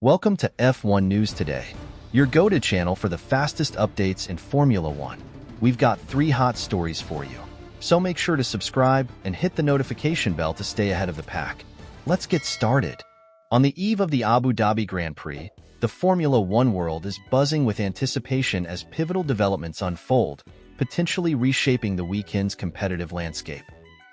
Welcome to F1 News Today, your go-to channel for the fastest updates in Formula One. We've got 3 hot stories for you, so make sure to subscribe and hit the notification bell to stay ahead of the pack. Let's get started. On the eve of the Abu Dhabi Grand Prix, the Formula One world is buzzing with anticipation as pivotal developments unfold, potentially reshaping the weekend's competitive landscape.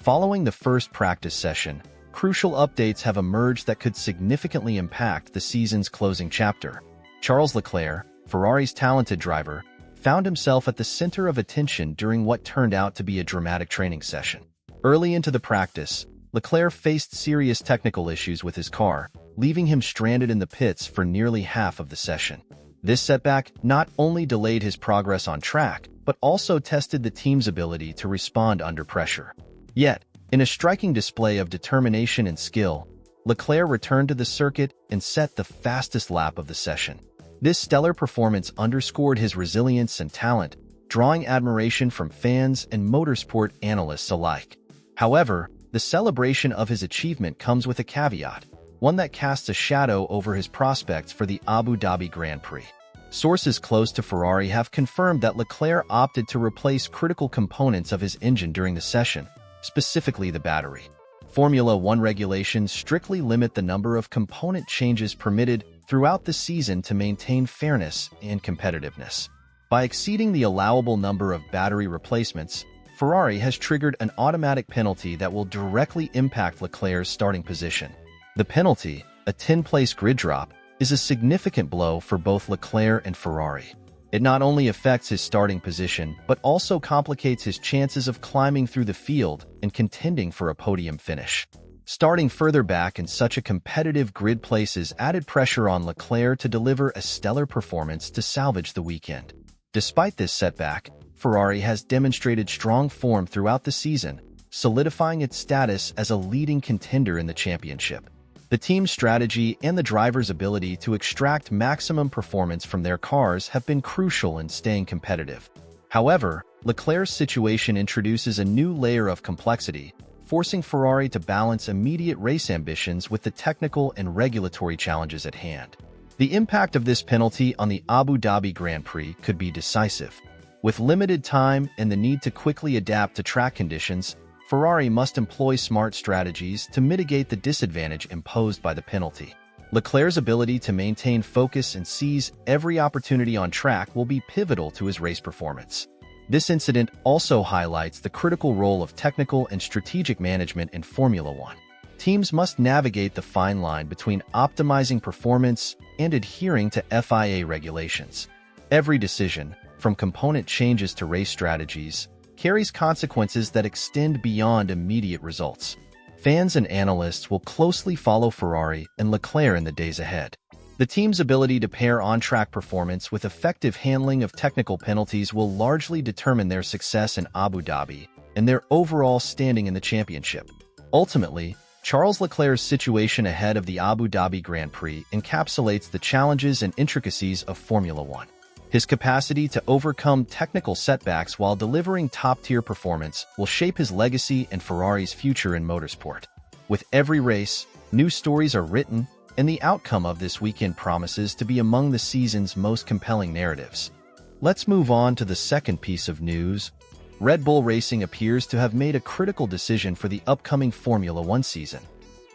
Following the first practice session, crucial updates have emerged that could significantly impact the season's closing chapter. Charles Leclerc, Ferrari's talented driver, found himself at the center of attention during what turned out to be a dramatic training session. Early into the practice, Leclerc faced serious technical issues with his car, leaving him stranded in the pits for nearly half of the session. This setback not only delayed his progress on track, but also tested the team's ability to respond under pressure. Yet, in a striking display of determination and skill, Leclerc returned to the circuit and set the fastest lap of the session. This stellar performance underscored his resilience and talent, drawing admiration from fans and motorsport analysts alike. However, the celebration of his achievement comes with a caveat, one that casts a shadow over his prospects for the Abu Dhabi Grand Prix. Sources close to Ferrari have confirmed that Leclerc opted to replace critical components of his engine during the session, specifically the battery. Formula One regulations strictly limit the number of component changes permitted throughout the season to maintain fairness and competitiveness. By exceeding the allowable number of battery replacements, Ferrari has triggered an automatic penalty that will directly impact Leclerc's starting position. The penalty, a 10-place grid drop, is a significant blow for both Leclerc and Ferrari. It not only affects his starting position, but also complicates his chances of climbing through the field and contending for a podium finish. Starting further back in such a competitive grid places added pressure on Leclerc to deliver a stellar performance to salvage the weekend. Despite this setback, Ferrari has demonstrated strong form throughout the season, solidifying its status as a leading contender in the championship. The team's strategy and the drivers' ability to extract maximum performance from their cars have been crucial in staying competitive. However, Leclerc's situation introduces a new layer of complexity, forcing Ferrari to balance immediate race ambitions with the technical and regulatory challenges at hand. The impact of this penalty on the Abu Dhabi Grand Prix could be decisive. With limited time and the need to quickly adapt to track conditions, Ferrari must employ smart strategies to mitigate the disadvantage imposed by the penalty. Leclerc's ability to maintain focus and seize every opportunity on track will be pivotal to his race performance. This incident also highlights the critical role of technical and strategic management in Formula One. Teams must navigate the fine line between optimizing performance and adhering to FIA regulations. Every decision, from component changes to race strategies, carries consequences that extend beyond immediate results. Fans and analysts will closely follow Ferrari and Leclerc in the days ahead. The team's ability to pair on-track performance with effective handling of technical penalties will largely determine their success in Abu Dhabi and their overall standing in the championship. Ultimately, Charles Leclerc's situation ahead of the Abu Dhabi Grand Prix encapsulates the challenges and intricacies of Formula One. His capacity to overcome technical setbacks while delivering top-tier performance will shape his legacy and Ferrari's future in motorsport. With every race, new stories are written, and the outcome of this weekend promises to be among the season's most compelling narratives. Let's move on to the second piece of news. Red Bull Racing appears to have made a critical decision for the upcoming Formula One season.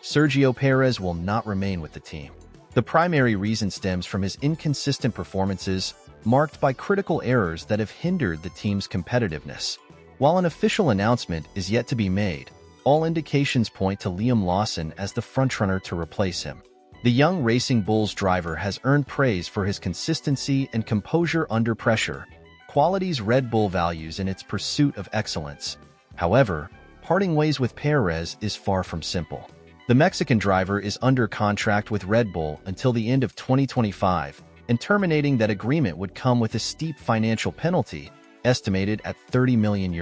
Sergio Perez will not remain with the team. The primary reason stems from his inconsistent performances, marked by critical errors that have hindered the team's competitiveness. While an official announcement is yet to be made, all indications point to Liam Lawson as the frontrunner to replace him. The young Racing Bulls driver has earned praise for his consistency and composure under pressure, qualities Red Bull values in its pursuit of excellence. However, parting ways with Perez is far from simple. The Mexican driver is under contract with Red Bull until the end of 2025, and terminating that agreement would come with a steep financial penalty, estimated at €30 million.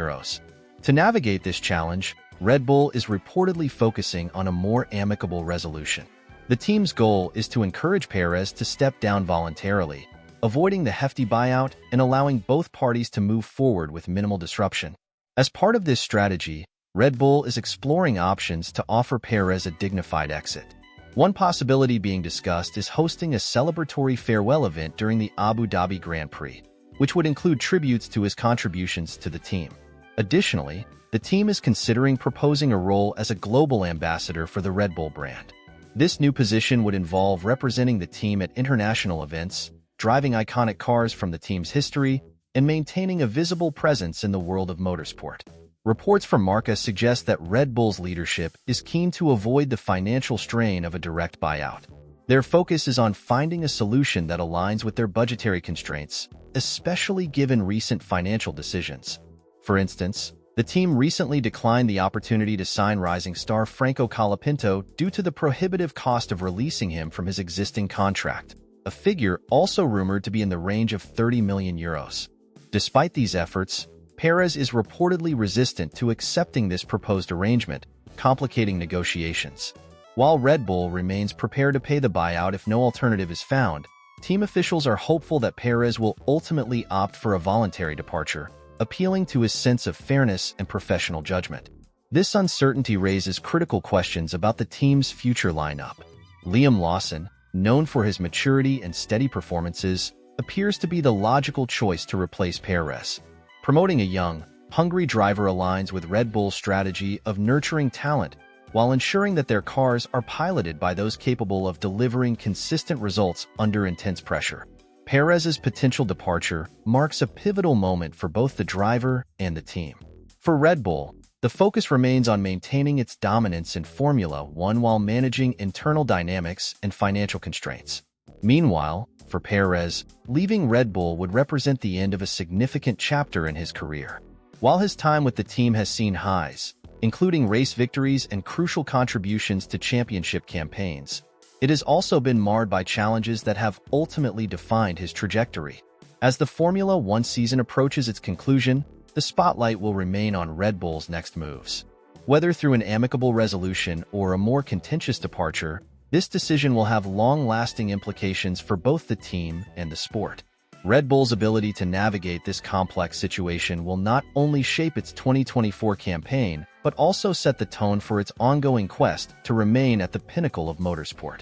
To navigate this challenge, Red Bull is reportedly focusing on a more amicable resolution. The team's goal is to encourage Perez to step down voluntarily, avoiding the hefty buyout and allowing both parties to move forward with minimal disruption. As part of this strategy, Red Bull is exploring options to offer Perez a dignified exit. One possibility being discussed is hosting a celebratory farewell event during the Abu Dhabi Grand Prix, which would include tributes to his contributions to the team. Additionally, the team is considering proposing a role as a global ambassador for the Red Bull brand. This new position would involve representing the team at international events, driving iconic cars from the team's history, and maintaining a visible presence in the world of motorsport. Reports from Marca suggest that Red Bull's leadership is keen to avoid the financial strain of a direct buyout. Their focus is on finding a solution that aligns with their budgetary constraints, especially given recent financial decisions. For instance, the team recently declined the opportunity to sign rising star Franco Colapinto due to the prohibitive cost of releasing him from his existing contract, a figure also rumored to be in the range of 30 million euros. Despite these efforts, Perez is reportedly resistant to accepting this proposed arrangement, complicating negotiations. While Red Bull remains prepared to pay the buyout if no alternative is found, team officials are hopeful that Perez will ultimately opt for a voluntary departure, appealing to his sense of fairness and professional judgment. This uncertainty raises critical questions about the team's future lineup. Liam Lawson, known for his maturity and steady performances, appears to be the logical choice to replace Perez. Promoting a young, hungry driver aligns with Red Bull's strategy of nurturing talent while ensuring that their cars are piloted by those capable of delivering consistent results under intense pressure. Perez's potential departure marks a pivotal moment for both the driver and the team. For Red Bull, the focus remains on maintaining its dominance in Formula One while managing internal dynamics and financial constraints. Meanwhile, for Perez, leaving Red Bull would represent the end of a significant chapter in his career. While his time with the team has seen highs, including race victories and crucial contributions to championship campaigns, it has also been marred by challenges that have ultimately defined his trajectory. As the Formula One season approaches its conclusion, the spotlight will remain on Red Bull's next moves. Whether through an amicable resolution or a more contentious departure, this decision will have long-lasting implications for both the team and the sport. Red Bull's ability to navigate this complex situation will not only shape its 2024 campaign, but also set the tone for its ongoing quest to remain at the pinnacle of motorsport.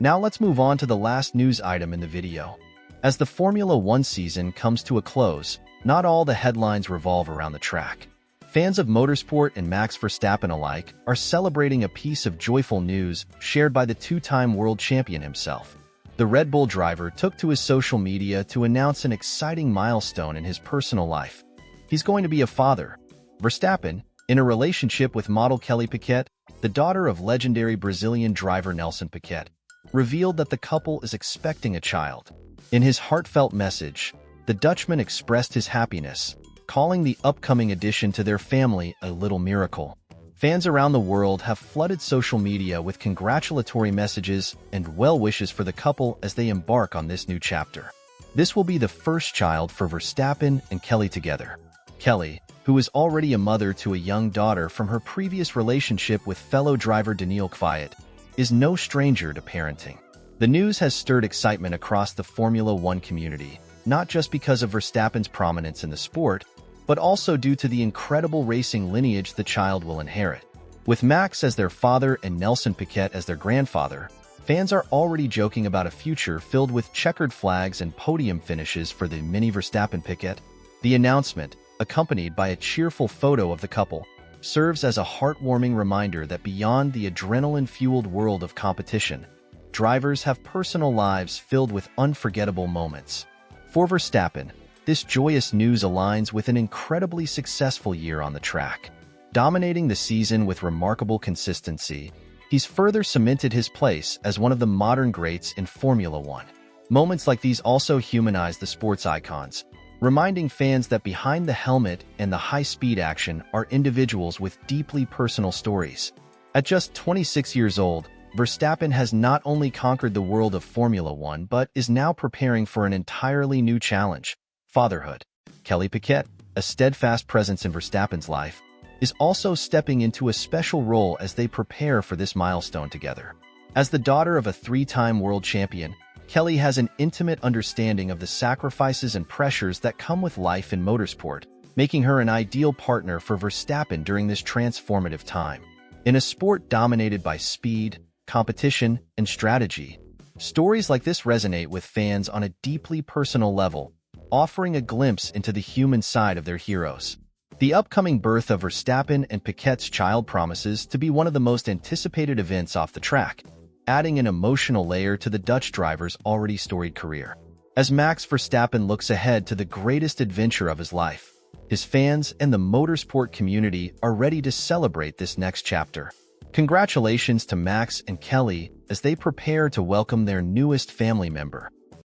Now let's move on to the last news item in the video. As the Formula One season comes to a close, not all the headlines revolve around the track. Fans of motorsport and Max Verstappen alike are celebrating a piece of joyful news shared by the two-time world champion himself. The Red Bull driver took to his social media to announce an exciting milestone in his personal life. He's going to be a father. Verstappen, in a relationship with model Kelly Piquet, the daughter of legendary Brazilian driver Nelson Piquet, revealed that the couple is expecting a child. In his heartfelt message, the Dutchman expressed his happiness, calling the upcoming addition to their family a little miracle. Fans around the world have flooded social media with congratulatory messages and well wishes for the couple as they embark on this new chapter. This will be the first child for Verstappen and Kelly together. Kelly, who is already a mother to a young daughter from her previous relationship with fellow driver Daniil Kvyat, is no stranger to parenting. The news has stirred excitement across the Formula One community, not just because of Verstappen's prominence in the sport, but also due to the incredible racing lineage the child will inherit. With Max as their father and Nelson Piquet as their grandfather, fans are already joking about a future filled with checkered flags and podium finishes for the mini Verstappen-Piquet. The announcement, accompanied by a cheerful photo of the couple, serves as a heartwarming reminder that beyond the adrenaline-fueled world of competition, drivers have personal lives filled with unforgettable moments. For Verstappen, this joyous news aligns with an incredibly successful year on the track. Dominating the season with remarkable consistency, he's further cemented his place as one of the modern greats in Formula One. Moments like these also humanize the sport's icons, reminding fans that behind the helmet and the high-speed action are individuals with deeply personal stories. At just 26 years old, Verstappen has not only conquered the world of Formula One but is now preparing for an entirely new challenge: fatherhood. Kelly Piquet, a steadfast presence in Verstappen's life, is also stepping into a special role as they prepare for this milestone together. As the daughter of a three-time world champion, Kelly has an intimate understanding of the sacrifices and pressures that come with life in motorsport, making her an ideal partner for Verstappen during this transformative time. In a sport dominated by speed, competition, and strategy. Stories like this resonate with fans on a deeply personal level, offering a glimpse into the human side of their heroes. The upcoming birth of Verstappen and Piquet's child promises to be one of the most anticipated events off the track, adding an emotional layer to the Dutch driver's already storied career. As Max Verstappen looks ahead to the greatest adventure of his life, his fans and the motorsport community are ready to celebrate this next chapter. Congratulations to Max and Kelly as they prepare to welcome their newest family member.